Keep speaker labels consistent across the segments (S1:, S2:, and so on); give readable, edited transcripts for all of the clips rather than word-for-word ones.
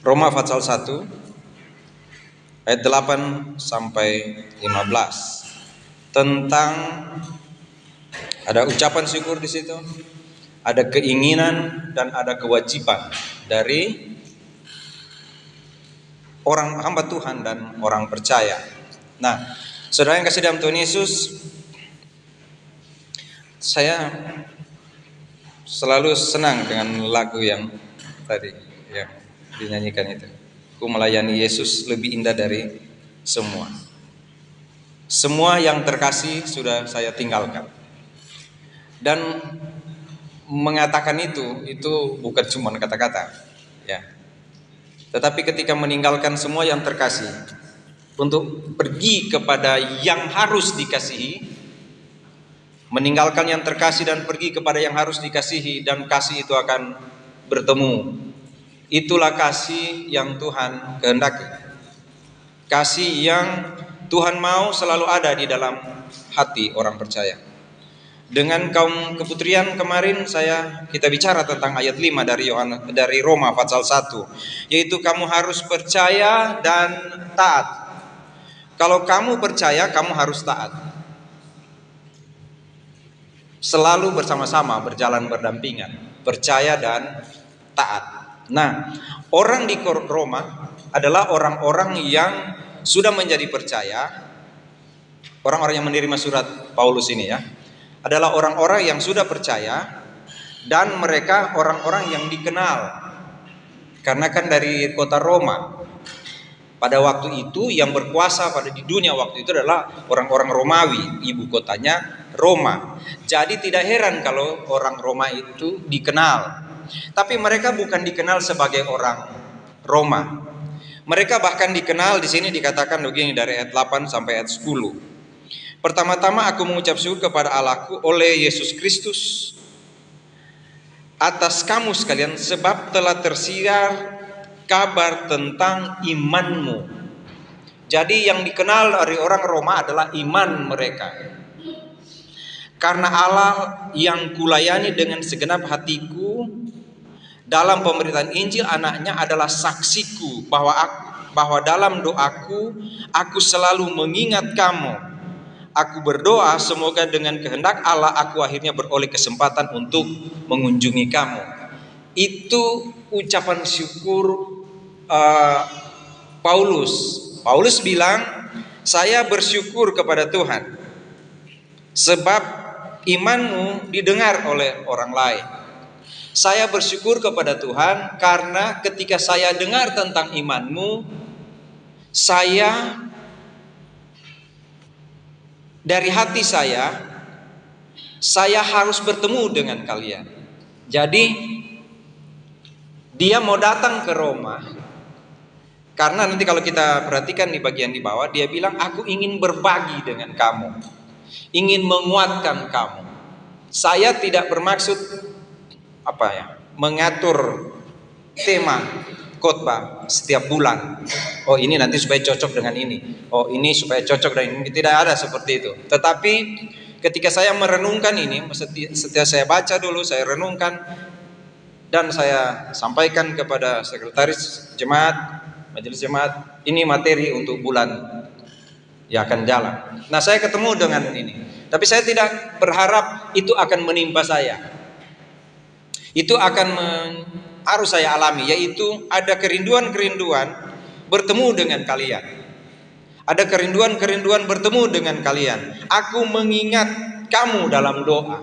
S1: Roma pasal 1 ayat 8 sampai 15 tentang ada ucapan syukur di situ, ada keinginan dan ada kewajiban dari orang hamba Tuhan dan orang percaya. Nah, saudara yang kasih dalam Tuhan Yesus, saya selalu senang dengan lagu yang tadi yang dinyanyikan itu. Ku melayani Yesus lebih indah dari semua. Semua yang terkasih sudah saya tinggalkan. Dan mengatakan itu bukan cuma kata-kata, ya. Tetapi ketika meninggalkan semua yang terkasih untuk pergi kepada yang harus dikasihi, meninggalkan yang terkasih dan pergi kepada yang harus dikasihi, dan kasih itu akan bertemu. Itulah kasih yang Tuhan kehendaki. Kasih yang Tuhan mau selalu ada di dalam hati orang percaya. Dengan kaum keputrian kemarin kita bicara tentang ayat 5 dari Roma pasal 1, yaitu kamu harus percaya dan taat. Kalau kamu percaya, kamu harus taat. Selalu bersama-sama, berjalan berdampingan, percaya dan taat. Nah, orang di Roma adalah orang-orang yang sudah menjadi percaya. Orang-orang yang menerima surat Paulus ini ya, adalah orang-orang yang sudah percaya, dan mereka orang-orang yang dikenal. Karena kan dari kota Roma pada waktu itu yang berkuasa di dunia waktu itu adalah orang-orang Romawi, ibu kotanya Roma. Jadi tidak heran kalau orang Roma itu dikenal. Tapi mereka bukan dikenal sebagai orang Roma. Mereka bahkan dikenal, di sini dikatakan begini dari ayat 8 sampai ayat 10. Pertama-tama aku mengucap syukur kepada Allahku oleh Yesus Kristus atas kamu sekalian, sebab telah tersiar kabar tentang imanmu. Jadi yang dikenal dari orang Roma adalah iman mereka. Karena Allah yang kulayani dengan segenap hatiku dalam pemberitaan Injil anaknya adalah saksiku bahwa dalam doaku aku selalu mengingat kamu. Aku berdoa semoga dengan kehendak Allah aku akhirnya beroleh kesempatan untuk mengunjungi kamu. Itu ucapan syukur Paulus. Paulus bilang, saya bersyukur kepada Tuhan sebab imanmu didengar oleh orang lain. Saya bersyukur kepada Tuhan karena ketika saya dengar tentang imanmu, saya dari hati saya harus bertemu dengan kalian. Jadi dia mau datang ke Roma karena nanti kalau kita perhatikan di bagian di bawah, dia bilang aku ingin berbagi dengan kamu, ingin menguatkan kamu. Saya tidak bermaksud mengatur tema khotbah setiap bulan. Oh ini nanti supaya cocok dengan ini. Oh ini supaya cocok dengan ini. Tidak ada seperti itu. Tetapi ketika saya merenungkan ini, setiap saya baca dulu, saya renungkan, dan saya sampaikan kepada sekretaris jemaat, majelis jemaat, ini materi untuk bulan yang akan jalan. Nah saya ketemu dengan ini. Tapi saya tidak berharap itu akan menimpa saya. Itu harus saya alami, yaitu ada kerinduan-kerinduan bertemu dengan kalian. Ada kerinduan-kerinduan bertemu dengan kalian. Aku mengingat kamu dalam doa.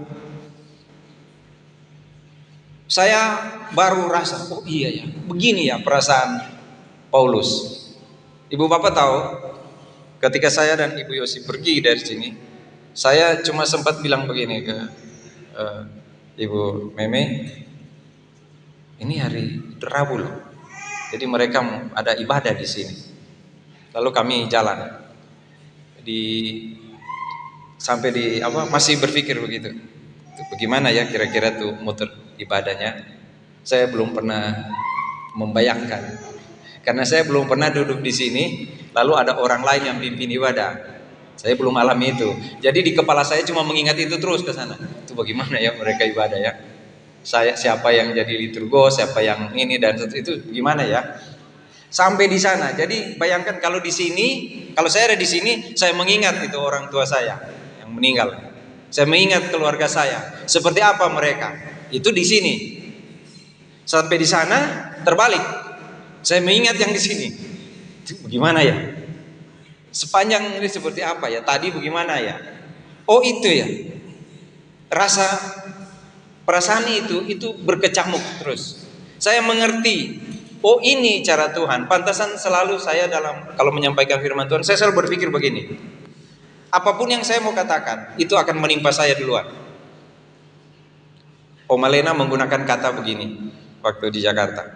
S1: Saya baru rasa, oh iya ya, begini ya perasaan Paulus. Ibu bapak tahu, ketika saya dan Ibu Yosi pergi dari sini, saya cuma sempat bilang begini ke Ibu Meme, ini hari Rabu loh. Jadi mereka ada ibadah di sini. Lalu kami jalan. Masih berpikir begitu. Bagaimana ya kira-kira tuh muter ibadahnya? Saya belum pernah membayangkan. Karena saya belum pernah duduk di sini, lalu ada orang lain yang pimpin ibadah. Saya belum alami itu. Jadi di kepala saya cuma mengingat itu terus ke sana. Itu bagaimana ya mereka ibadah ya? Siapa yang jadi liturgos, siapa yang ini dan itu gimana ya? Sampai di sana. Jadi bayangkan kalau di sini, kalau saya ada di sini, saya mengingat itu orang tua saya yang meninggal. Saya mengingat keluarga saya. Seperti apa mereka? Itu di sini. Sampai di sana terbalik. Saya mengingat yang di sini. Itu bagaimana ya? Sepanjang ini seperti apa ya? Tadi bagaimana ya? Oh itu ya. Perasaan itu berkecamuk terus. Saya mengerti. Oh ini cara Tuhan. Pantasan selalu saya kalau menyampaikan firman Tuhan, saya selalu berpikir begini. Apapun yang saya mau katakan, itu akan menimpa saya duluan. Om Malena menggunakan kata begini waktu di Jakarta.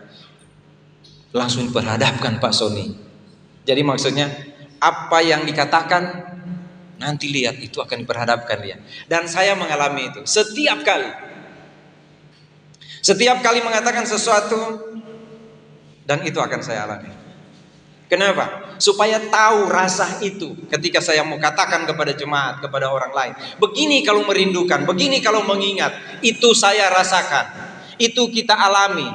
S1: Langsung diperhadapkan Pak Sony. Jadi maksudnya apa yang dikatakan nanti lihat itu akan diperhadapkan dia. Dan saya mengalami itu setiap kali. Setiap kali mengatakan sesuatu, dan itu akan saya alami. Kenapa? Supaya tahu rasa itu ketika saya mau katakan kepada jemaat, kepada orang lain. Begini kalau merindukan, begini kalau mengingat. Itu saya rasakan. Itu kita alami.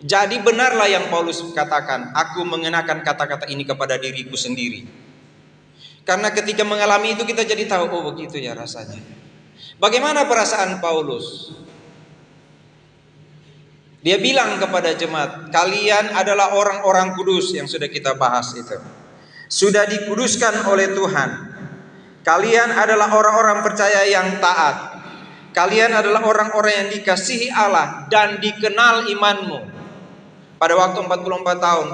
S1: Jadi benarlah yang Paulus katakan, aku mengenakan kata-kata ini kepada diriku sendiri. Karena ketika mengalami itu kita jadi tahu, oh begitu ya rasanya. Bagaimana perasaan Paulus? Dia bilang kepada jemaat, kalian adalah orang-orang kudus yang sudah kita bahas itu. Sudah dikuduskan oleh Tuhan. Kalian adalah orang-orang percaya yang taat. Kalian adalah orang-orang yang dikasihi Allah dan dikenal imanmu. Pada waktu 44 tahun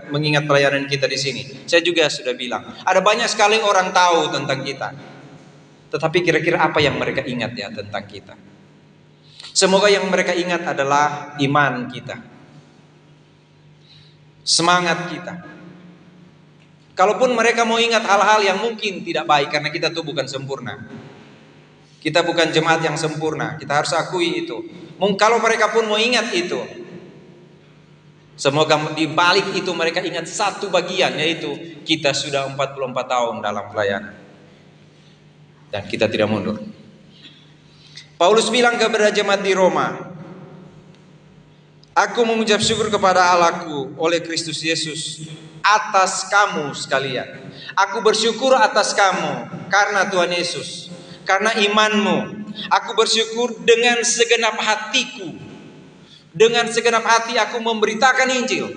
S1: mengingat pelayanan kita di sini, saya juga sudah bilang, ada banyak sekali orang tahu tentang kita. Tetapi kira-kira apa yang mereka ingat ya tentang kita? Semoga yang mereka ingat adalah iman kita, semangat kita. Kalaupun mereka mau ingat hal-hal yang mungkin tidak baik, karena kita tuh bukan sempurna. Kita bukan jemaat yang sempurna, kita harus akui itu. Kalau mereka pun mau ingat itu, semoga di balik itu mereka ingat satu bagian, yaitu kita sudah 44 tahun dalam pelayanan dan kita tidak mundur. Paulus bilang kepada jemaat di Roma, aku mengucap syukur kepada Allahku oleh Kristus Yesus atas kamu sekalian. Aku bersyukur atas kamu karena Tuhan Yesus, karena imanmu. Aku bersyukur dengan segenap hatiku. Dengan segenap hati aku memberitakan Injil.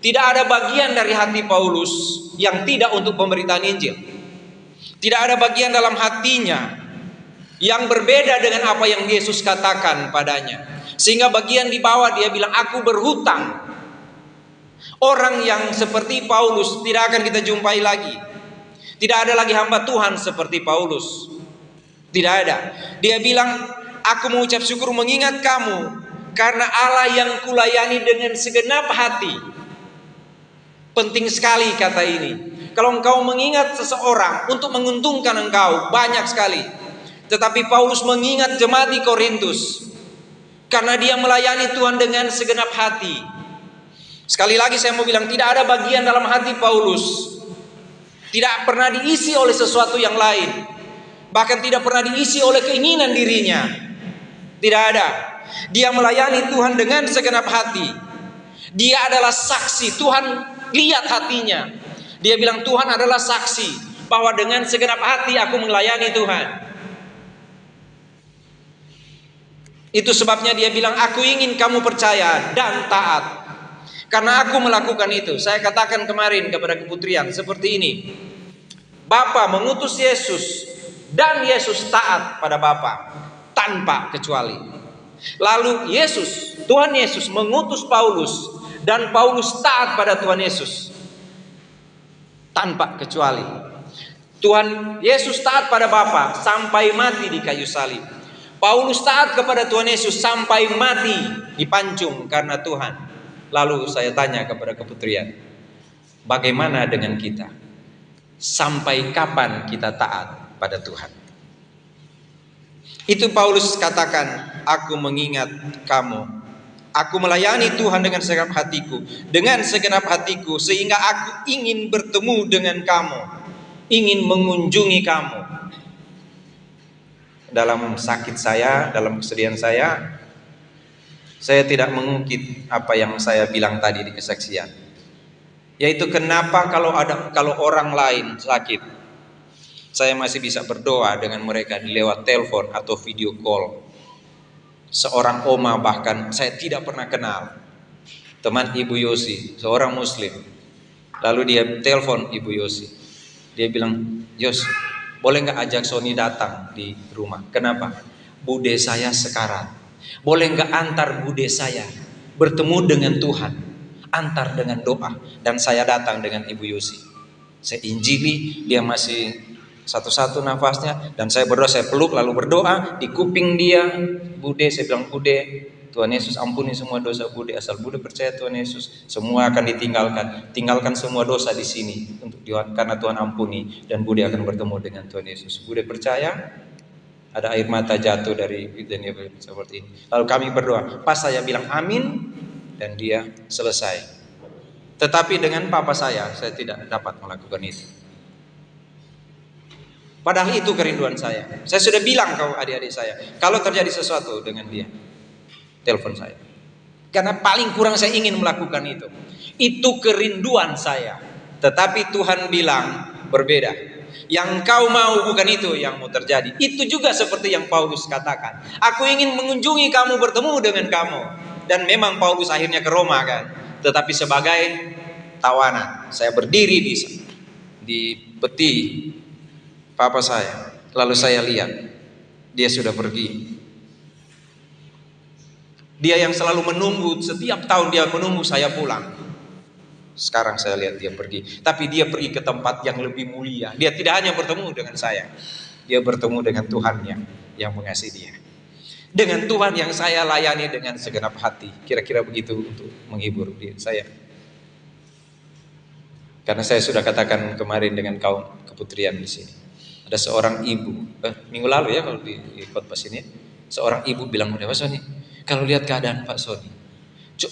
S1: Tidak ada bagian dari hati Paulus yang tidak untuk pemberitaan Injil. Tidak ada bagian dalam hatinya yang berbeda dengan apa yang Yesus katakan padanya. Sehingga bagian di bawah dia bilang, aku berhutang. Orang yang seperti Paulus tidak akan kita jumpai lagi. Tidak ada lagi hamba Tuhan seperti Paulus. Tidak ada. Dia bilang, aku mengucap syukur mengingat kamu, karena Allah yang kulayani dengan segenap hati. Penting sekali kata ini. Kalau engkau mengingat seseorang untuk menguntungkan engkau, banyak sekali. Tetapi Paulus mengingat jemaat di Korintus karena dia melayani Tuhan dengan segenap hati. Sekali lagi saya mau bilang, tidak ada bagian dalam hati Paulus tidak pernah diisi oleh sesuatu yang lain. Bahkan tidak pernah diisi oleh keinginan dirinya. Tidak ada. Dia melayani Tuhan dengan segenap hati. Dia adalah saksi. Tuhan lihat hatinya. Dia bilang, Tuhan adalah saksi bahwa dengan segenap hati aku melayani Tuhan. Itu sebabnya dia bilang, aku ingin kamu percaya dan taat. Karena aku melakukan itu. Saya katakan kemarin kepada keputrian seperti ini. Bapa mengutus Yesus dan Yesus taat pada Bapa tanpa kecuali. Lalu Tuhan Yesus mengutus Paulus dan Paulus taat pada Tuhan Yesus tanpa kecuali. Tuhan Yesus taat pada Bapa sampai mati di kayu salib. Paulus taat kepada Tuhan Yesus sampai mati dipancung karena Tuhan. Lalu saya tanya kepada keputrian, bagaimana dengan kita? Sampai kapan kita taat pada Tuhan? Itu Paulus katakan, aku mengingat kamu. Aku melayani Tuhan dengan segenap hatiku. Dengan segenap hatiku, sehingga aku ingin bertemu dengan kamu. Ingin mengunjungi kamu. Dalam sakit saya, dalam kesedihan saya Saya tidak mengungkit apa yang saya bilang tadi di kesaksian, yaitu kenapa kalau orang lain sakit, saya masih bisa berdoa dengan mereka lewat telepon atau video call. Seorang oma bahkan saya tidak pernah kenal, teman Ibu Yosi, seorang muslim. Lalu dia telepon Ibu Yosi, dia bilang, "Yos, boleh nggak ajak Sony datang di rumah? Kenapa? Bude saya sekarat. Boleh nggak antar bude saya bertemu dengan Tuhan, antar dengan doa." Dan saya datang dengan Ibu Yosi. Saya injili, dia masih satu-satu nafasnya, dan saya berdoa, saya peluk lalu berdoa di kuping dia. Bude, saya bilang, "Bude, Tuhan Yesus ampuni semua dosa Bude, asal Bude percaya Tuhan Yesus, semua akan ditinggalkan. Tinggalkan semua dosa di sini untuk Tuhan, karena Tuhan ampuni, dan Bude akan bertemu dengan Tuhan Yesus." Bude percaya. Ada air mata jatuh dari bibirnya seperti ini. Lalu kami berdoa. Pas saya bilang amin, dan dia selesai. Tetapi dengan papa saya tidak dapat melakukan itu. Padahal itu kerinduan saya. Saya sudah bilang ke adik-adik saya, kalau terjadi sesuatu dengan dia, telepon saya. Karena paling kurang saya ingin melakukan itu. Itu kerinduan saya. Tetapi Tuhan bilang berbeda. Yang kau mau bukan itu yang mau terjadi. Itu juga seperti yang Paulus katakan. Aku ingin mengunjungi kamu, bertemu dengan kamu. Dan memang Paulus akhirnya ke Roma kan. Tetapi sebagai tawanan. Saya berdiri di peti papa saya. Lalu saya lihat dia sudah pergi. Dia yang selalu menunggu, setiap tahun dia menunggu saya pulang. Sekarang saya lihat dia pergi, tapi dia pergi ke tempat yang lebih mulia. Dia tidak hanya bertemu dengan saya, dia bertemu dengan Tuhan yang mengasihi dia, dengan Tuhan yang saya layani dengan segenap hati. Kira-kira begitu untuk menghibur saya. Karena saya sudah katakan kemarin dengan kaum keputrian di sini, ada seorang ibu, minggu lalu ya kalau di khotbah sini, seorang ibu bilang kepada Pak Sony, kalau lihat keadaan Pak Sony,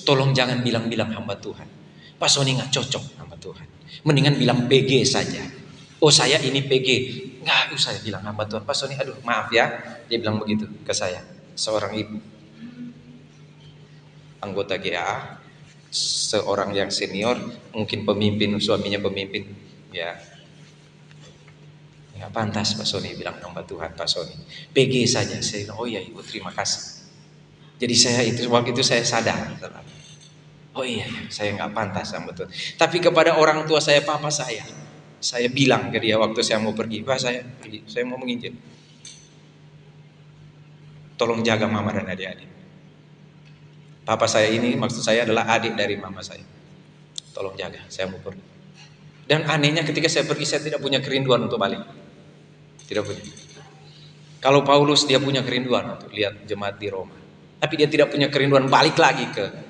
S1: tolong jangan bilang-bilang hamba Tuhan. Pak Sony nggak cocok sama Tuhan. Mendingan bilang PG saja. Oh saya ini PG. Nggak usah bilang hamba Tuhan. Pak Sony, aduh maaf ya. Dia bilang begitu ke saya. Seorang ibu. Anggota GAA. Seorang yang senior. Mungkin pemimpin, suaminya pemimpin. Ya. Nggak pantas Pak Sony bilang hamba Tuhan. Pak Sony. PG saja. Saya bilang, oh ya ibu terima kasih. Jadi waktu itu saya sadar. Oh iya, saya nggak pantas sama Tuhan. Tapi kepada orang tua saya, papa saya bilang ke dia waktu saya mau pergi, Pak saya pergi, saya mau menginjil. Tolong jaga mama dan adik-adik. Papa saya ini maksud saya adalah adik dari mama saya. Tolong jaga, saya mau pergi. Dan anehnya ketika saya pergi, saya tidak punya kerinduan untuk balik. Tidak punya. Kalau Paulus dia punya kerinduan untuk lihat jemaat di Roma. Tapi dia tidak punya kerinduan balik lagi ke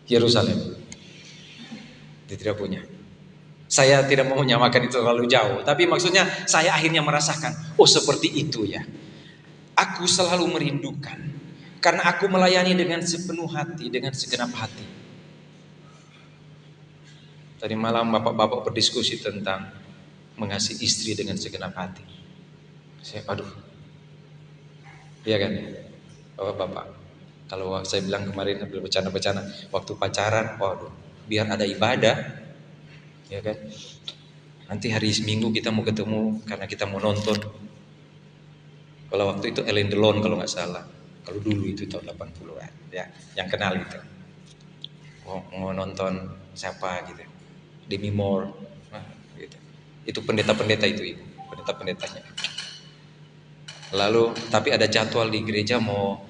S1: Yerusalem. Dia tidak punya. Saya tidak mau menyamakan itu terlalu jauh, tapi maksudnya saya akhirnya merasakan, oh seperti itu ya. Aku selalu merindukan, karena aku melayani dengan sepenuh hati, dengan segenap hati. Tadi malam bapak-bapak berdiskusi tentang mengasihi istri dengan segenap hati. Saya iya kan ya, bapak-bapak. Kalau saya bilang kemarin bercanda-bercanda waktu pacaran, waduh, biar ada ibadah, ya kan? Nanti hari Minggu kita mau ketemu karena kita mau nonton. Kalau waktu itu Ellen Delon kalau nggak salah, kalau dulu itu tahun 80-an, ya, yang kenal itu. Mau nonton siapa gitu, Demi Moore, gitu. Itu pendeta-pendeta itu, pendeta-pendetanya. Lalu, tapi ada jadwal di gereja mau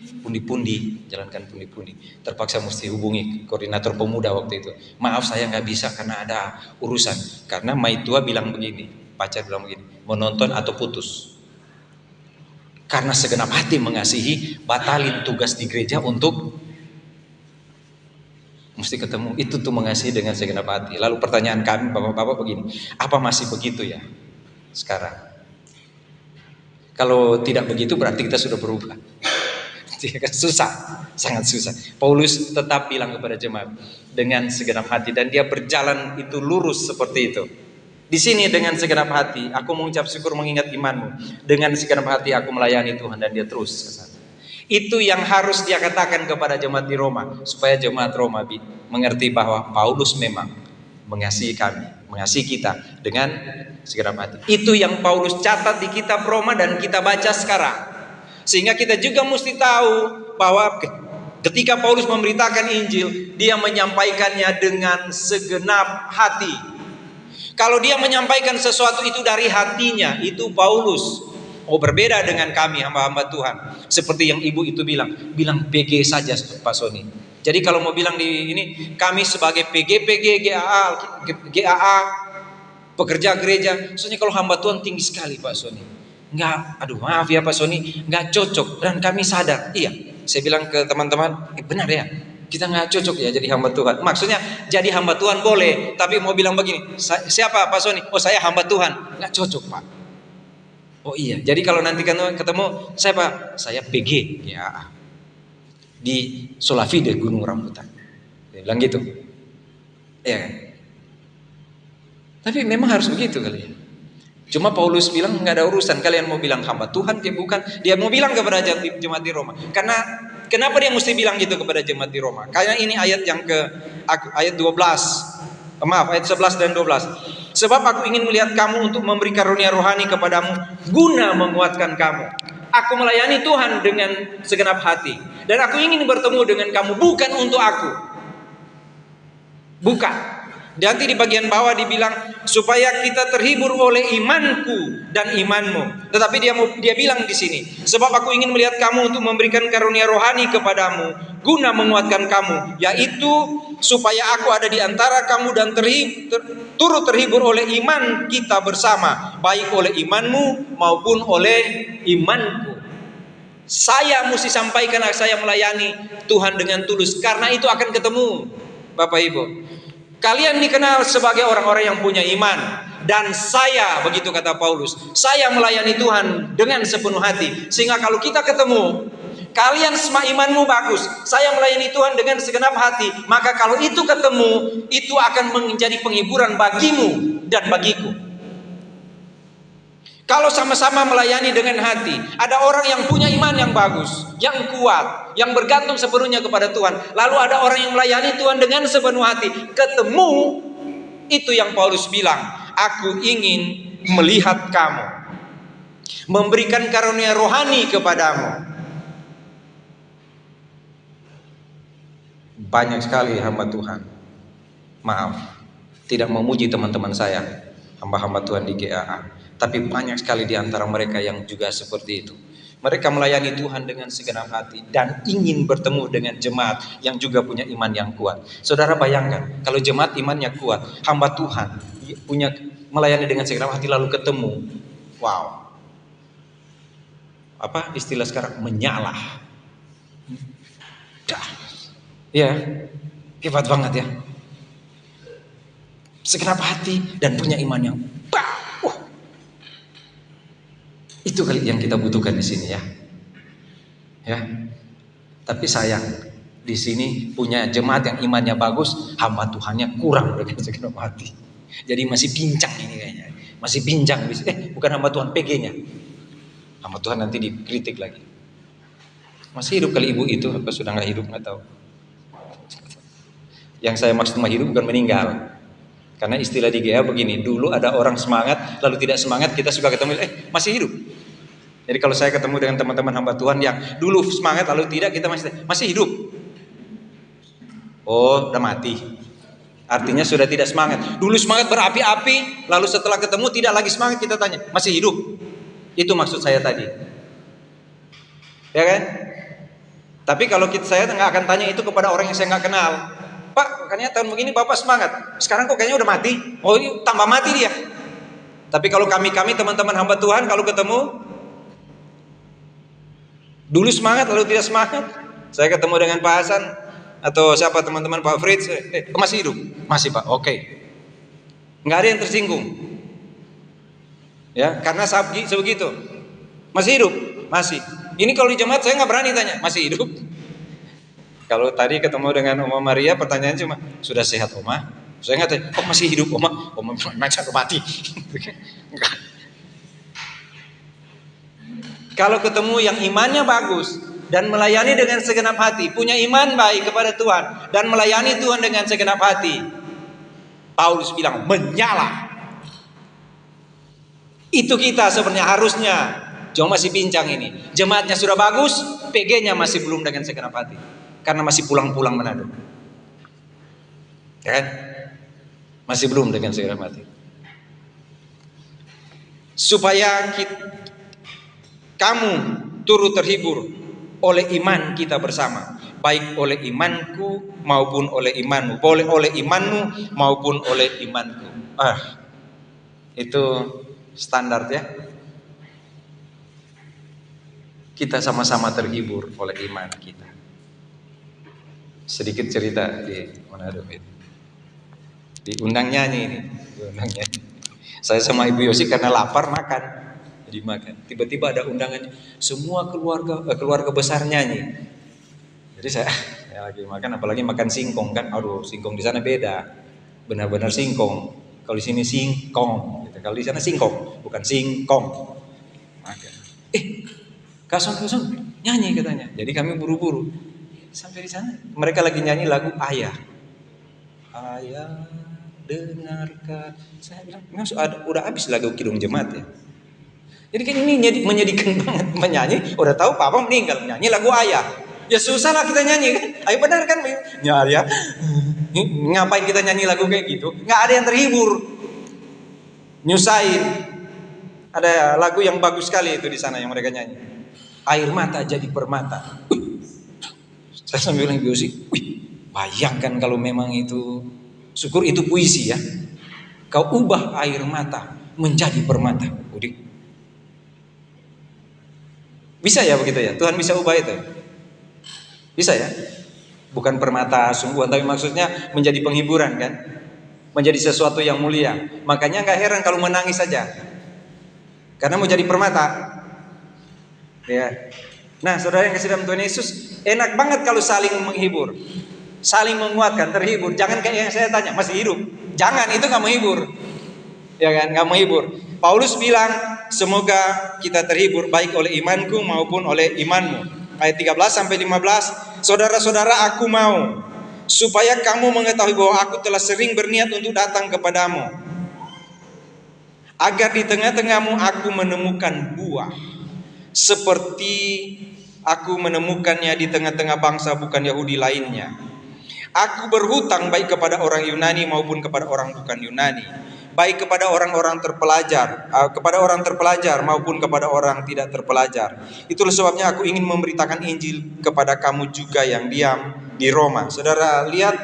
S1: pundi-pundi, jalankan pundi-pundi. Terpaksa mesti hubungi koordinator pemuda waktu itu. Maaf saya nggak bisa karena ada urusan. Karena Maitua bilang begini, pacar bilang begini, mau nonton atau putus. Karena segenap hati mengasihi, batalin tugas di gereja untuk mesti ketemu. Itu tuh mengasihi dengan segenap hati. Lalu pertanyaan kami bapak-bapak begini, apa masih begitu ya sekarang? Kalau tidak begitu berarti kita sudah berubah. Susah, sangat susah. Paulus tetap bilang kepada jemaat dengan segenap hati, dan dia berjalan itu lurus seperti itu. Di sini dengan segenap hati, aku mengucap syukur mengingat imanmu. Dengan segenap hati aku melayani Tuhan, dan dia terus ke sana. Itu yang harus dia katakan kepada jemaat di Roma, supaya jemaat Roma mengerti bahwa Paulus memang mengasihi kami, mengasihi kita dengan segenap hati. Itu yang Paulus catat di kitab Roma dan kita baca sekarang. Sehingga kita juga mesti tahu bahwa ketika Paulus memberitakan Injil, dia menyampaikannya dengan segenap hati. Kalau dia menyampaikan sesuatu itu dari hatinya, itu Paulus. Oh, berbeda dengan kami hamba-hamba Tuhan. Seperti yang ibu itu bilang PG saja Pak Sony. Jadi kalau mau bilang di ini, kami sebagai PG, GAA, pekerja gereja. Soalnya kalau hamba Tuhan tinggi sekali Pak Sony. Enggak, aduh maaf ya Pak Sony, enggak cocok. Dan kami sadar, iya. Saya bilang ke teman-teman, benar ya, kita enggak cocok ya jadi hamba Tuhan. Maksudnya jadi hamba Tuhan boleh, tapi mau bilang begini, siapa Pak Sony? Oh saya hamba Tuhan, enggak cocok Pak. Oh iya, jadi kalau nanti ketemu saya Pak, saya PG ya di Solavide Gunung Rambutan. Dia bilang gitu. Ya kan? Tapi memang harus begitu kali ya. Cuma Paulus bilang nggak ada urusan, kalian mau bilang hamba Tuhan dia bukan, dia mau bilang kepada jemaat di Roma. Karena kenapa dia mesti bilang gitu kepada jemaat di Roma? Karena ini ayat yang ayat 12. Maaf, ayat 11 dan 12. Sebab aku ingin melihat kamu untuk memberi karunia rohani kepadamu guna menguatkan kamu. Aku melayani Tuhan dengan segenap hati. Dan aku ingin bertemu dengan kamu bukan untuk aku. Bukan. Nanti di bagian bawah dibilang supaya kita terhibur oleh imanku dan imanmu. Tetapi dia bilang di sini, sebab aku ingin melihat kamu untuk memberikan karunia rohani kepadamu guna menguatkan kamu, yaitu supaya aku ada di antara kamu dan turut terhibur oleh iman kita bersama, baik oleh imanmu maupun oleh imanku. Saya mesti sampaikan saya melayani Tuhan dengan tulus, karena itu akan ketemu Bapak Ibu. Kalian dikenal sebagai orang-orang yang punya iman, dan saya, begitu kata Paulus, saya melayani Tuhan dengan sepenuh hati. Sehingga kalau kita ketemu, kalian semua imanmu bagus, saya melayani Tuhan dengan segenap hati, maka kalau itu ketemu, itu akan menjadi penghiburan bagimu dan bagiku. Kalau sama-sama melayani dengan hati, ada orang yang punya iman yang bagus, yang kuat, yang bergantung sepenuhnya kepada Tuhan. Lalu ada orang yang melayani Tuhan dengan sepenuh hati. Ketemu, itu yang Paulus bilang, aku ingin melihat kamu, memberikan karunia rohani kepadamu. Banyak sekali hamba Tuhan, maaf, tidak memuji teman-teman saya, hamba-hamba Tuhan di GAA. Tapi banyak sekali di antara mereka yang juga seperti itu. Mereka melayani Tuhan dengan segenap hati dan ingin bertemu dengan jemaat yang juga punya iman yang kuat. Saudara bayangkan, kalau jemaat imannya kuat, hamba Tuhan punya melayani dengan segenap hati lalu ketemu. Wow. Apa istilah sekarang? Menyala. Dah. Ya, hebat banget ya. Segenap hati dan punya iman yang itu kali yang kita butuhkan di sini ya. Ya. Tapi sayang, di sini punya jemaat yang imannya bagus, hamba Tuhannya kurang dengan segenap hati. Jadi masih pincang ini kayaknya. Masih pincang. Bukan hamba Tuhan, PG-nya. Hamba Tuhan nanti dikritik lagi. Masih hidup kali ibu itu, apa sudah nggak hidup nggak tahu. Yang saya maksud mah hidup bukan meninggal. Karena istilah di GA begini, dulu ada orang semangat, lalu tidak semangat, kita suka ketemu, masih hidup. Jadi kalau saya ketemu dengan teman-teman hamba Tuhan yang dulu semangat, lalu tidak, kita masih hidup. Oh, udah mati. Artinya sudah tidak semangat. Dulu semangat berapi-api, lalu setelah ketemu tidak lagi semangat, kita tanya, masih hidup? Itu maksud saya tadi. Ya kan? Tapi kalau saya nggak akan tanya itu kepada orang yang saya nggak kenal. Pak, makanya tahun begini Bapak semangat. Sekarang kok kayaknya udah mati. Oh, tambah mati dia. Tapi kalau kami teman-teman hamba Tuhan kalau ketemu dulu semangat lalu tidak semangat. Saya ketemu dengan Pak Hasan atau siapa teman-teman Pak Fritz, masih hidup? Masih Pak. Oke. Nggak ada yang tersinggung. Ya, karena sebegitu. Masih hidup? Masih. Ini kalau di jemaat saya nggak berani tanya, masih hidup? Kalau tadi ketemu dengan Oma Maria, pertanyaannya cuma, sudah sehat Oma? Saya nggak tanya, kok masih hidup Oma? Oma macam mati. Kalau ketemu yang imannya bagus, dan melayani dengan segenap hati, punya iman baik kepada Tuhan dan melayani Tuhan dengan segenap hati. Paulus bilang menyala. Itu kita sebenarnya harusnya. Cuma masih bincang ini. Jemaatnya sudah bagus, PG-nya masih belum dengan segenap hati. Karena masih pulang-pulang Manado. Ya kan? Masih belum dengan segenap hati. Supaya kamu turut terhibur oleh iman kita bersama. Baik oleh imanku maupun oleh imanmu. Boleh oleh imanmu maupun oleh imanku. Itu standar ya. Kita sama-sama terhibur oleh iman kita. Sedikit cerita di Manado itu. Diundang nyanyi ini. Diundang nyanyi. Saya sama Ibu Yosi karena lapar makan. Jadi makan. Tiba-tiba ada undangan semua keluarga besar nyanyi. Jadi saya lagi makan, apalagi makan singkong kan. Aduh, singkong di sana beda. Benar-benar singkong. Kalau di sini singkong. Gitu. Kalau di sana singkong, bukan singkong. Makan. Kason nyanyi katanya. Jadi kami buru-buru sampai di sana. Mereka lagi nyanyi lagu Ayah. Ayah dengarkan. Saya bilang, udah habis lagu Kidung Jemaat ya. Jadi kan ini menyedihkan banget menyanyi. Udah tahu papa meninggal, nyanyi lagu Ayah. Ya susah lah kita nyanyi kan. Ayo benar kan? Ya Ayah. Ngapain kita nyanyi lagu kayak gitu? Nggak ada yang terhibur. Nyusahin. Ada lagu yang bagus sekali itu di sana yang mereka nyanyi. Air mata jadi permata. Saya sambil bilang Biosi, bayangkan kalau memang itu, syukur itu puisi ya. Kau ubah air mata menjadi permata. Bisa ya begitu ya? Tuhan bisa ubah itu? Bisa ya? Bukan permata sungguhan, tapi maksudnya menjadi penghiburan kan? Menjadi sesuatu yang mulia. Makanya gak heran kalau menangis saja. Karena mau jadi permata. Ya. Nah, saudara yang kasih dalam Tuhan Yesus, enak banget kalau saling menghibur, saling menguatkan, terhibur. Jangan kayak yang saya tanya, masih hidup? Jangan, itu nggak menghibur, ya kan? Nggak menghibur. Paulus bilang, semoga kita terhibur baik oleh imanku maupun oleh imanmu. Ayat 13-15, saudara-saudara, aku mau supaya kamu mengetahui bahwa aku telah sering berniat untuk datang kepadamu, agar di tengah-tengahmu aku menemukan buah seperti aku menemukannya di tengah-tengah bangsa bukan Yahudi lainnya. Aku berhutang baik kepada orang Yunani maupun kepada orang bukan Yunani, baik kepada orang-orang terpelajar maupun kepada orang tidak terpelajar. Itulah sebabnya aku ingin memberitakan Injil kepada kamu juga yang diam di Roma. Saudara lihat,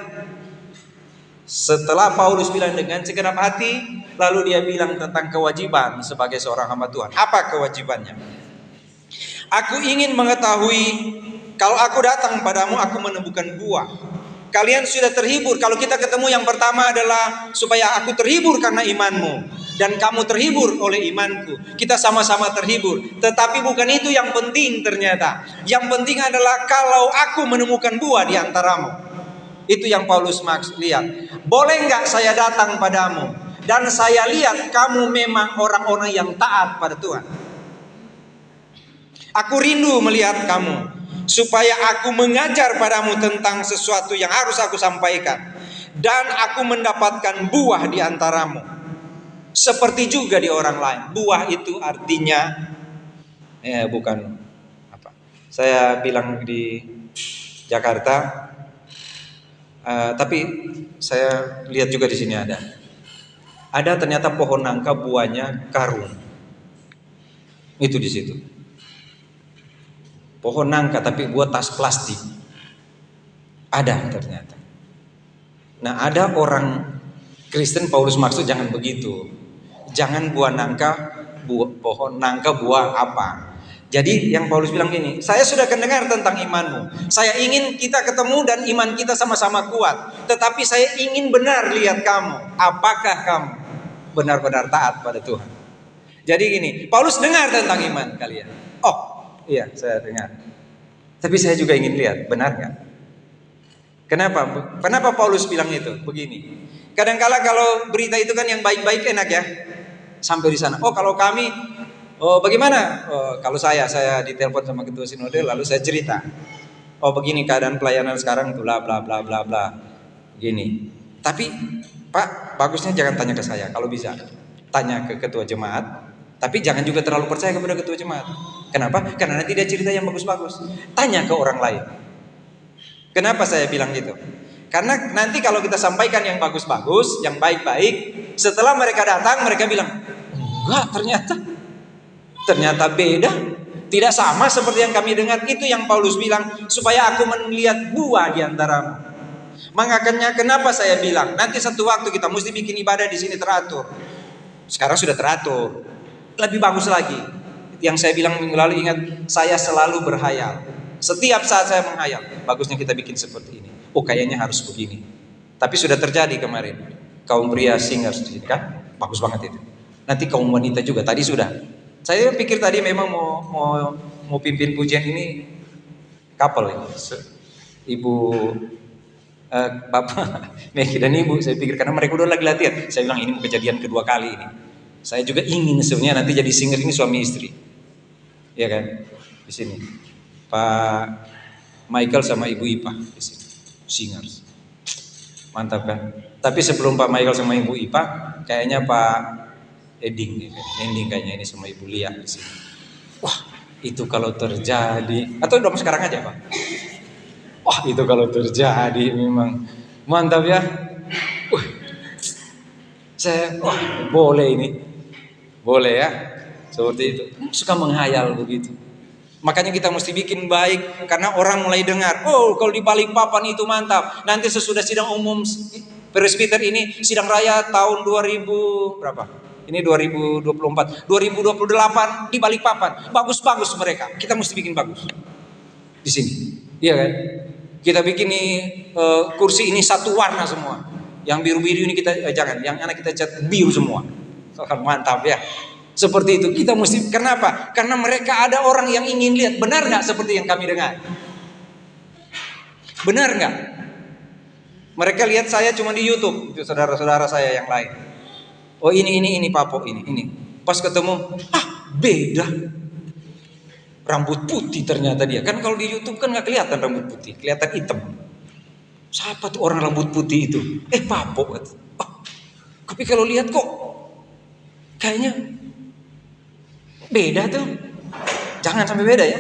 S1: setelah Paulus bilang dengan segenap hati, lalu dia bilang tentang kewajiban sebagai seorang hamba Tuhan. Apa kewajibannya? Aku ingin mengetahui, kalau aku datang padamu, aku menemukan buah. Kalian sudah terhibur. Kalau kita ketemu, yang pertama adalah supaya aku terhibur karena imanmu, dan kamu terhibur oleh imanku. Kita sama-sama terhibur. Tetapi bukan itu yang penting ternyata. Yang penting adalah kalau aku menemukan buah di antaramu. Itu yang Paulus lihat. Boleh nggak saya datang padamu dan saya lihat kamu memang orang-orang yang taat pada Tuhan. Aku rindu melihat kamu, supaya aku mengajar padamu tentang sesuatu yang harus aku sampaikan, dan aku mendapatkan buah di antaramu, seperti juga di orang lain. Buah itu artinya, bukan apa? Saya bilang di Jakarta, tapi saya lihat juga di sini ada ternyata pohon nangka buahnya karung, itu di situ. Pohon nangka tapi buat tas plastik. Ada ternyata. Nah, ada orang Kristen Paulus maksud jangan begitu. Jangan pohon nangka buah apa. Jadi yang Paulus bilang gini, saya sudah mendengar tentang imanmu. Saya ingin kita ketemu dan iman kita sama-sama kuat. Tetapi saya ingin benar lihat kamu. Apakah kamu benar-benar taat pada Tuhan? Jadi gini, Paulus dengar tentang iman kalian. Oh, iya, saya dengar. Tapi saya juga ingin lihat, benar nggak? Kenapa Paulus bilang itu? Begini. Kadang-kala kalau berita itu kan yang baik-baik enak ya. Sampai di sana. Oh, kalau kami Oh bagaimana? Oh, kalau saya ditelepon sama ketua sinode, lalu saya cerita. Oh begini keadaan pelayanan sekarang, bla bla bla bla bla. Gini. Tapi Pak, bagusnya jangan tanya ke saya. Kalau bisa, tanya ke ketua jemaat. Tapi jangan juga terlalu percaya kepada ketua jemaat. Kenapa? Karena nanti dia cerita yang bagus-bagus. Tanya ke orang lain. Kenapa saya bilang gitu? Karena nanti kalau kita sampaikan yang bagus-bagus, yang baik-baik, setelah mereka datang, mereka bilang, enggak, ternyata beda. Tidak sama seperti yang kami dengar. Itu yang Paulus bilang, supaya aku melihat buah di antaramu. Makanya kenapa saya bilang, nanti satu waktu kita mesti bikin ibadah di sini teratur. Sekarang sudah teratur. Lebih bagus lagi. Yang saya bilang minggu lalu, ingat, saya selalu berhayal. Setiap saat saya menghayal, bagusnya kita bikin seperti ini. Oh kayaknya harus begini. Tapi sudah terjadi kemarin. Kaum pria singers di sini kan, bagus banget itu. Nanti kaum wanita juga, tadi sudah. Saya pikir tadi memang mau pimpin pujian ini couple ini. Ibu Bapak Meki dan Ibu, saya pikir karena mereka udah lagi latihan. Saya bilang ini mau kejadian kedua kali ini. Saya juga ingin sebenarnya nanti jadi singer ini suami istri. Ya kan? Di sini. Pak Michael sama Ibu Ipa di sini. Singers. Mantap kan? Tapi sebelum Pak Michael sama Ibu Ipa, kayaknya Pak Ending kayaknya ini sama Ibu Lia di sini. Wah, itu kalau terjadi, atau udah sekarang aja Pak. Wah, itu kalau terjadi memang mantap ya. Boleh ini. Boleh ya. Seperti itu. Suka menghayal begitu. Makanya kita mesti bikin baik karena orang mulai dengar, oh kalau di Balikpapan itu mantap. Nanti sesudah sidang umum presbiter ini sidang raya tahun 2000 berapa? Ini 2024, 2028 di Balikpapan. Bagus-bagus mereka. Kita mesti bikin bagus. Di sini. Iya kan? Kita bikin nih kursi ini satu warna semua. Yang biru-biru ini kita jangan, yang anak kita cat biru semua. Mantap ya. Seperti itu. Kita mesti, kenapa? Karena mereka ada orang yang ingin lihat. Benar nggak seperti yang kami dengar? Benar nggak? Mereka lihat saya cuma di YouTube. Itu saudara-saudara saya yang lain. Oh ini Papo ini. Pas ketemu, beda. Rambut putih ternyata dia. Kan kalau di YouTube kan nggak kelihatan rambut putih, kelihatan hitam. Siapa tuh orang rambut putih itu? Papo. Tapi kalau lihat kok kayaknya beda tuh. Jangan sampai beda ya.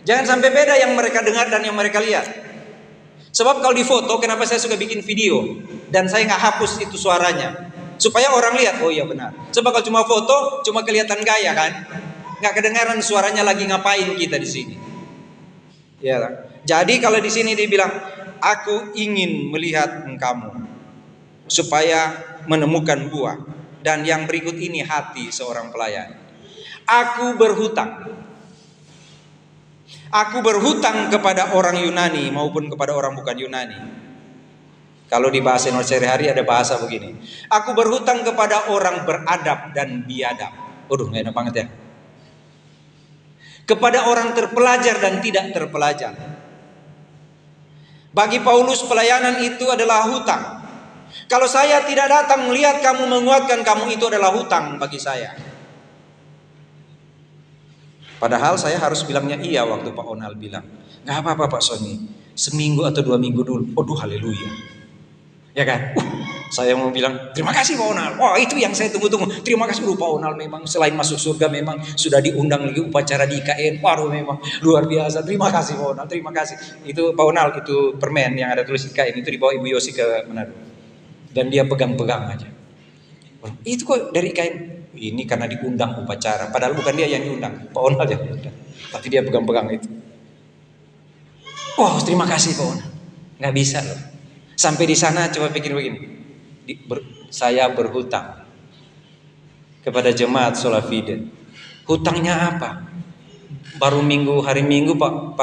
S1: Jangan sampai beda yang mereka dengar dan yang mereka lihat. Sebab kalau di foto, kenapa saya suka bikin video dan saya nggak hapus itu suaranya? Supaya orang lihat, oh iya benar. Sebab kalau cuma foto, cuma kelihatan gaya kan, nggak kedengaran suaranya lagi ngapain kita di sini. Ya. Jadi kalau di sini dibilang, aku ingin melihat engkamu supaya menemukan buah. Dan yang berikut ini hati seorang pelayan. Aku berhutang. Aku berhutang kepada orang Yunani maupun kepada orang bukan Yunani. Kalau di bahasa Indonesia sehari-hari ada bahasa begini. Aku berhutang kepada orang beradab dan biadab. Waduh, gak enak banget ya. Kepada orang terpelajar dan tidak terpelajar. Bagi Paulus pelayanan itu adalah hutang. Kalau saya tidak datang melihat kamu, menguatkan kamu, itu adalah hutang bagi saya. Padahal saya harus bilangnya iya waktu Pak Onal bilang, gak apa-apa Pak Sony, seminggu atau 2 minggu dulu. Waduh, haleluya. Ya kan? Saya mau bilang terima kasih Pak Onal. Wah itu yang saya tunggu-tunggu. Terima kasih Pak Onal, memang selain masuk surga memang sudah diundang lagi upacara di IKN. Waduh memang luar biasa. Terima kasih Pak Onal. Terima kasih. Itu Pak Onal itu permen yang ada tulis IKN itu dibawa Ibu Yosi ke Manado. Dan dia pegang-pegang aja. Itu kok dari IKN. Ini karena diundang upacara. Padahal bukan dia yang diundang. Pak Onal yang diundang. Tapi dia pegang-pegang itu. Wah terima kasih Pak Onal. Nggak bisa loh. Sampai di sana coba pikir begini, saya berhutang kepada jemaat Sola Fide. Hutangnya apa? Baru hari Minggu Pak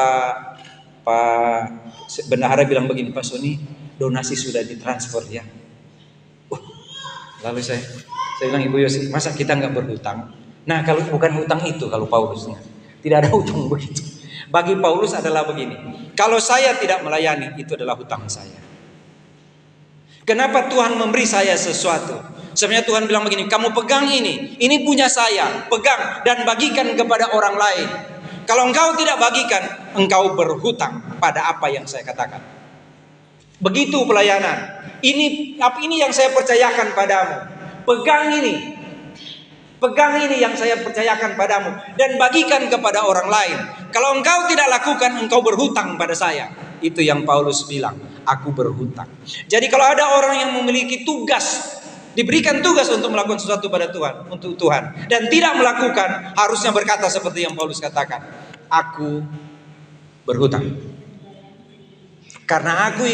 S1: Bendahara bilang begini, Pak Sony donasi sudah ditransfer ya. Lalu saya bilang Ibu Yosi, masa kita nggak berhutang? Nah kalau bukan hutang itu kalau Paulusnya, tidak ada hutang begitu. Bagi Paulus adalah begini, kalau saya tidak melayani itu adalah hutang saya. Kenapa Tuhan memberi saya sesuatu? Sebenarnya Tuhan bilang begini, kamu pegang ini punya saya, pegang dan bagikan kepada orang lain. Kalau engkau tidak bagikan, engkau berhutang pada apa yang saya katakan. Begitu pelayanan. Ini yang saya percayakan padamu. Pegang ini yang saya percayakan padamu dan bagikan kepada orang lain. Kalau engkau tidak lakukan, engkau berhutang pada saya. Itu yang Paulus bilang, aku berhutang. Jadi kalau ada orang yang memiliki tugas, diberikan tugas untuk melakukan sesuatu pada Tuhan, untuk Tuhan, dan tidak melakukan, harusnya berkata seperti yang Paulus katakan, aku berhutang. Karena aku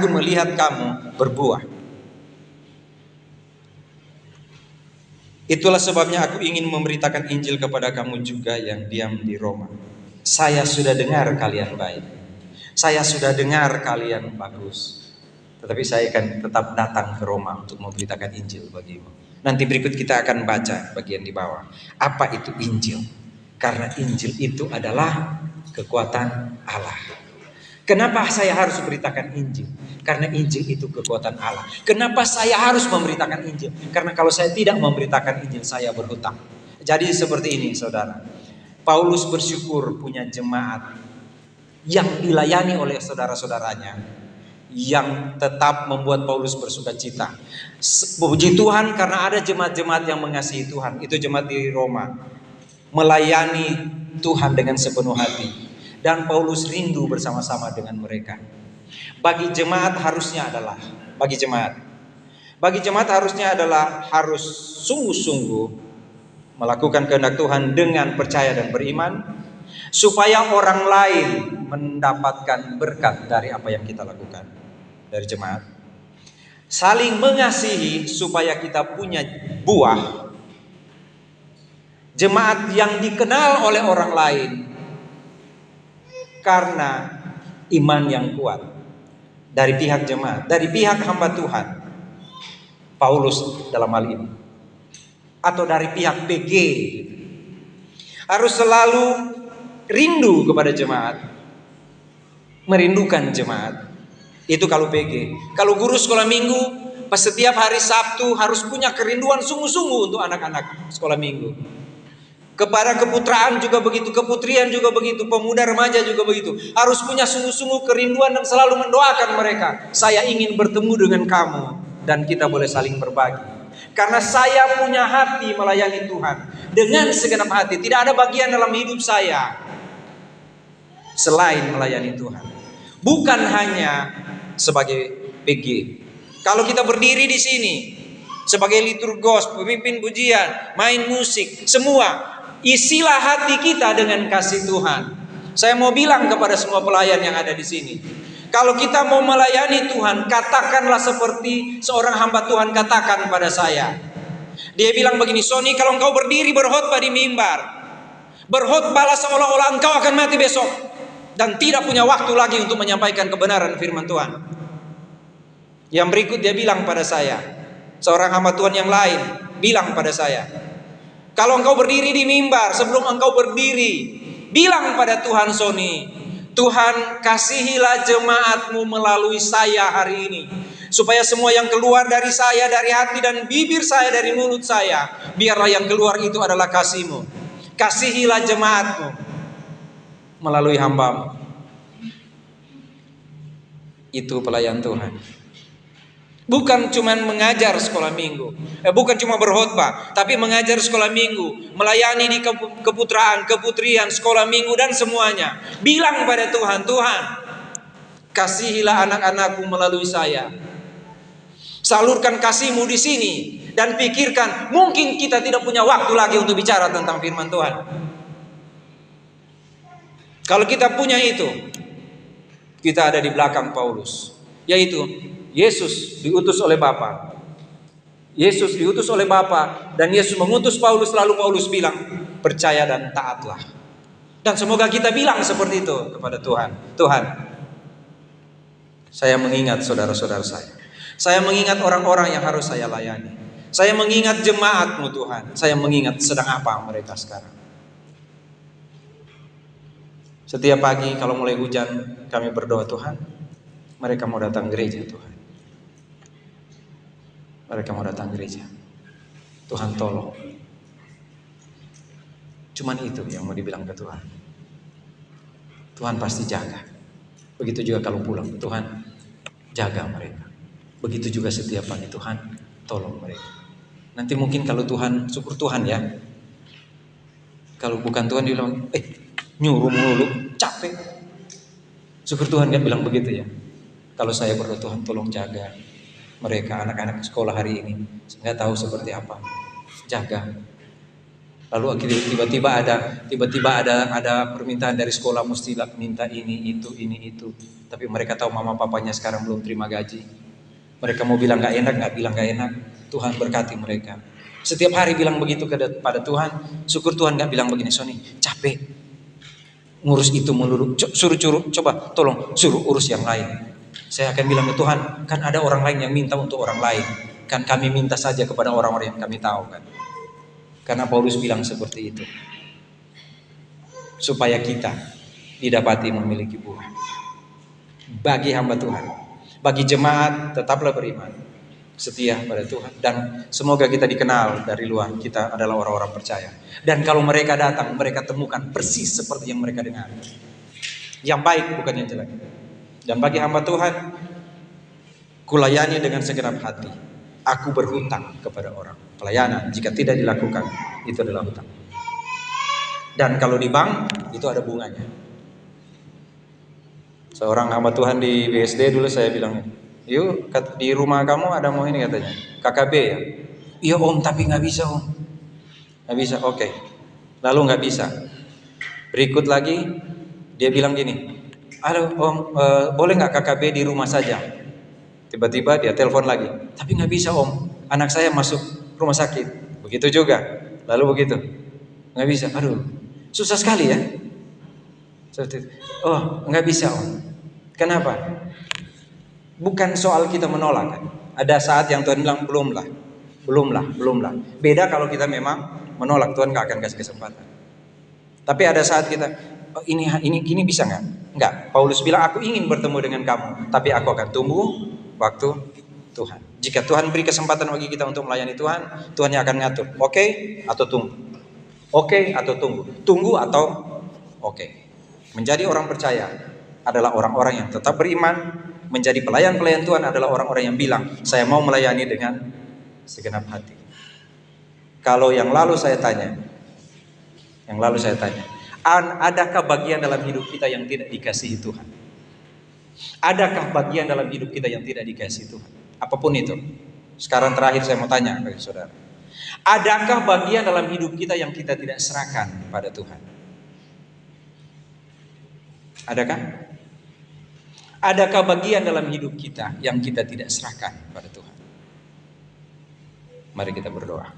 S1: melihat kamu berbuah. Itulah sebabnya aku ingin memberitakan Injil kepada kamu juga yang diam di Roma. Saya sudah dengar kalian baik. Saya sudah dengar kalian bagus. Tetapi saya akan tetap datang ke Roma untuk memberitakan Injil bagimu. Nanti berikut kita akan baca bagian di bawah. Apa itu Injil? Karena Injil itu adalah kekuatan Allah. Kenapa saya harus memberitakan Injil? Karena Injil itu kekuatan Allah. Kenapa saya harus memberitakan Injil? Karena kalau saya tidak memberitakan Injil, saya berhutang. Jadi seperti ini, saudara. Paulus bersyukur punya jemaat yang dilayani oleh saudara-saudaranya, yang tetap membuat Paulus bersukacita. Puji Tuhan karena ada jemaat-jemaat yang mengasihi Tuhan. Itu jemaat di Roma, melayani Tuhan dengan sepenuh hati. Dan Paulus rindu bersama-sama dengan mereka. Bagi jemaat harusnya adalah harus sungguh-sungguh melakukan kehendak Tuhan dengan percaya dan beriman, supaya orang lain mendapatkan berkat dari apa yang kita lakukan. Dari jemaat saling mengasihi supaya kita punya buah, jemaat yang dikenal oleh orang lain karena iman yang kuat dari pihak jemaat, dari pihak hamba Tuhan Paulus dalam hal ini, atau dari pihak PG. Harus selalu rindu kepada jemaat, merindukan jemaat. Itu kalau PG. Kalau guru sekolah minggu, pas setiap hari Sabtu harus punya kerinduan sungguh-sungguh untuk anak-anak sekolah minggu. Kepada keputraan juga begitu, keputrian juga begitu, pemuda remaja juga begitu. Harus punya sungguh-sungguh kerinduan dan selalu mendoakan mereka. Saya ingin bertemu dengan kamu dan kita boleh saling berbagi. Karena saya punya hati melayani Tuhan dengan segenap hati. Tidak ada bagian dalam hidup saya selain melayani Tuhan. Bukan hanya sebagai PG. Kalau kita berdiri di sini sebagai liturgos, pemimpin pujian, main musik, semua, isilah hati kita dengan kasih Tuhan. Saya mau bilang kepada semua pelayan yang ada di sini, kalau kita mau melayani Tuhan, katakanlah seperti seorang hamba Tuhan katakan pada saya. Dia bilang begini, Sony, kalau engkau berdiri berkhotbah di mimbar, berkhotbahlah seolah-olah engkau akan mati besok dan tidak punya waktu lagi untuk menyampaikan kebenaran firman Tuhan. Yang berikut dia bilang pada saya, seorang hamba Tuhan yang lain bilang pada saya, kalau engkau berdiri di mimbar, sebelum engkau berdiri, bilang pada Tuhan, Sony, Tuhan kasihilah jemaatmu melalui saya hari ini, supaya semua yang keluar dari saya, dari hati dan bibir saya, dari mulut saya, biarlah yang keluar itu adalah kasih-Mu. Kasihilah jemaatmu melalui hambamu. Itu pelayan Tuhan. Bukan cuma mengajar sekolah minggu, bukan cuma berkhotbah, tapi mengajar sekolah minggu, melayani di keputraan, keputrian, sekolah minggu dan semuanya. Bilang pada Tuhan, Tuhan, kasihilah anak-anakmu melalui saya. Salurkan kasih-Mu di sini dan pikirkan, mungkin kita tidak punya waktu lagi untuk bicara tentang firman Tuhan. Kalau kita punya itu, kita ada di belakang Paulus, yaitu Yesus diutus oleh Bapa. Yesus diutus oleh Bapa dan Yesus mengutus Paulus, lalu Paulus bilang, percaya dan taatlah. Dan semoga kita bilang seperti itu kepada Tuhan. Tuhan, saya mengingat saudara-saudara saya. Saya mengingat orang-orang yang harus saya layani. Saya mengingat jemaat-Mu Tuhan. Saya mengingat sedang apa mereka sekarang. Setiap pagi kalau mulai hujan, kami berdoa, Tuhan, mereka mau datang gereja Tuhan. mereka mau datang gereja. Tuhan tolong. Cuman itu yang mau dibilang ke Tuhan. Tuhan pasti jaga. Begitu juga kalau pulang, Tuhan jaga mereka. Begitu juga setiap pagi, Tuhan tolong mereka. Nanti mungkin kalau Tuhan, syukur Tuhan ya. Kalau bukan Tuhan dia bilang, nyuruh mulu, capek. Syukur Tuhan gak bilang begitu ya. Kalau saya berdoa, Tuhan tolong jaga mereka, anak-anak sekolah hari ini. Nggak tahu seperti apa, jaga. Lalu akhirnya tiba-tiba ada permintaan dari sekolah, mesti minta ini itu. Tapi mereka tahu mama papanya sekarang belum terima gaji. Mereka mau bilang nggak enak, nggak bilang nggak enak. Tuhan berkati mereka. Setiap hari bilang begitu kepada Tuhan. Syukur Tuhan nggak bilang begini, Sony capek ngurus itu melulu. Coba tolong suruh urus yang lain. Saya akan bilang ke Tuhan, kan ada orang lain yang minta untuk orang lain. Kan kami minta saja kepada orang-orang yang kami tahu kan. Karena Paulus bilang seperti itu. Supaya kita didapati memiliki buah. Bagi hamba Tuhan, bagi jemaat tetaplah beriman, setia pada Tuhan. Dan semoga kita dikenal dari luar, kita adalah orang-orang percaya. Dan kalau mereka datang, mereka temukan persis seperti yang mereka dengar. Yang baik bukan yang jelek. Dan bagi hamba Tuhan, kulayani dengan segenap hati. Aku berhutang kepada orang. Pelayanan jika tidak dilakukan, itu adalah hutang. Dan kalau di bank, itu ada bunganya. Seorang hamba Tuhan di BSD dulu saya bilang, yuk di rumah kamu ada mau ini katanya, KKB ya? Iya om, tapi nggak bisa om. Nggak bisa, oke. Lalu nggak bisa. Berikut lagi, dia bilang gini, halo om, boleh nggak KKB di rumah saja? Tiba-tiba dia telepon lagi, tapi nggak bisa om, anak saya masuk rumah sakit. Begitu juga, lalu begitu, nggak bisa. Aduh, susah sekali ya. Oh, nggak bisa om. Kenapa? Bukan soal kita menolak kan? Ada saat yang Tuhan bilang belumlah. Beda kalau kita memang menolak, Tuhan nggak akan kasih kesempatan. Tapi ada saat kita, oh, ini bisa nggak? Nggak. Paulus bilang, aku ingin bertemu dengan kamu, tapi aku akan tunggu waktu Tuhan. Jika Tuhan beri kesempatan bagi kita untuk melayani Tuhan, Tuhan yang akan ngatur. Oke atau tunggu? Oke atau tunggu? Tunggu atau oke? Menjadi orang percaya adalah orang-orang yang tetap beriman. Menjadi pelayan-pelayan Tuhan adalah orang-orang yang bilang, saya mau melayani dengan segenap hati. Kalau yang lalu saya tanya, adakah bagian dalam hidup kita yang tidak dikasihi Tuhan? Adakah bagian dalam hidup kita yang tidak dikasihi Tuhan? Apapun itu. Sekarang terakhir saya mau tanya kepada saudara. Adakah bagian dalam hidup kita yang kita tidak serahkan pada Tuhan? Adakah? Adakah bagian dalam hidup kita yang kita tidak serahkan pada Tuhan? Mari kita berdoa.